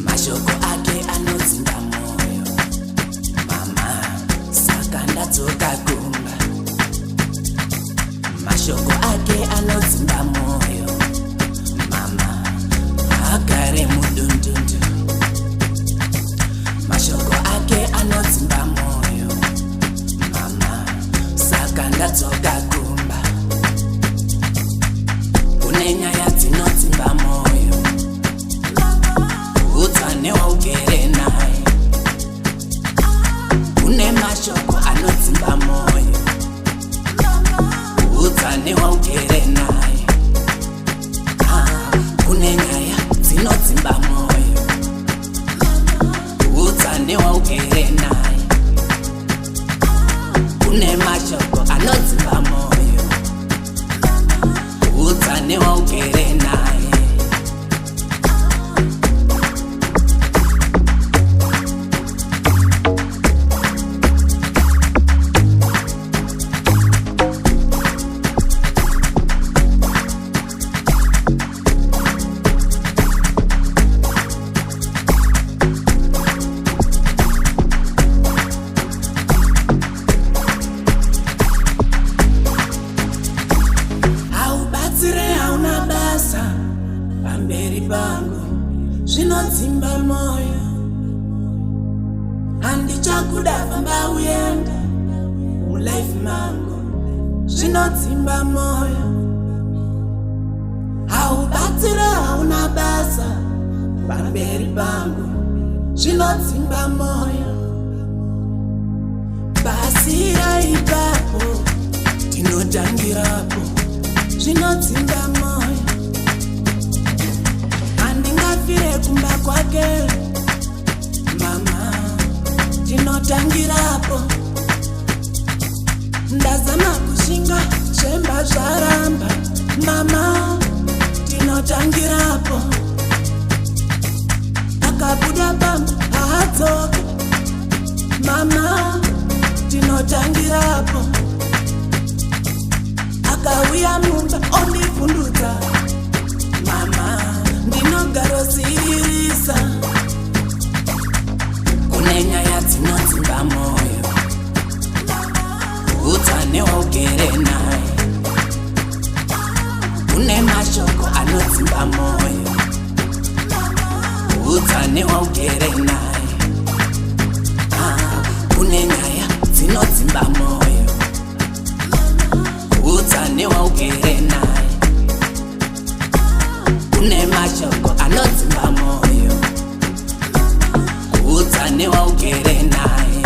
Mashoko ake anodzinga moyo, mama saka ndadzoka kumba. Mashoko ake anodzinga moyo, mama agare mudundundu. Mashoko ake anodzinga moyo, mama saka ndadzoka kumba. Kune nyaya dzinodzinga moyo, utsane waugere naye. Kune mashoko anodzimba moyo, utsane waugere naye. Kune nyaya dzinodzimba moyo, utsane waugere naye. Kune mashoko anodzimba moyo, utsane waugere naye. Pamberi pangu zvinodzimba moyo, handichakuda famba uyenda mulife mangu. Zvinodzimba moyo, haubatsire hauna basa. Pamberi pangu zvinodzimba moyo, basira ipapo tinotangirapo. Zvinodzimba moyo, handingafire kumba kwake mama, tinotangirapo. Ndazama kushinga zvemba zvaramba mama, tinotangirapo. Akabuda pamba haadzoka mama, tinotangirapo. Akauya mumba ondivhundutsa mama, ndinogarosiririsa. Kune nyaya dzinodzimba moyo, utsane waugere naye. Kune mashoko anodzimba moyo, utsane waugere naye. Kune nyaya dzinodzimba moyo, utsane waugere naye. Kune mashoko anodzimba moyo, utsane waugere naye.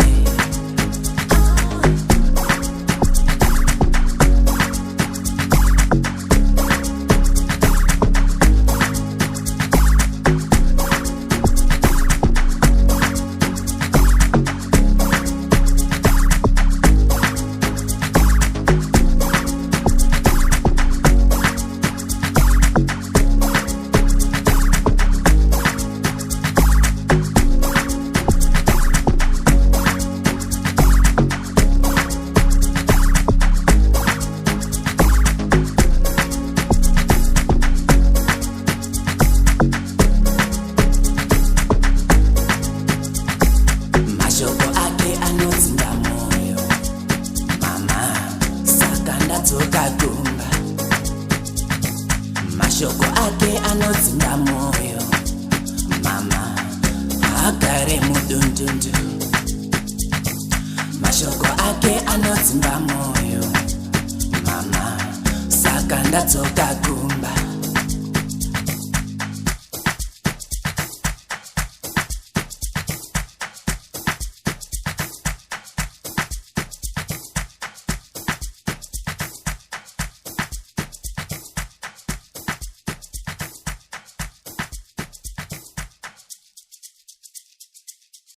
Mashoko ake anodzinga moyo, mama saka ndadzoka kumba. Mashoko ake anodzinga moyo, mama agare mudundundu. Mashoko ake anodzinga moyo, mama saka ndadzoka kumba.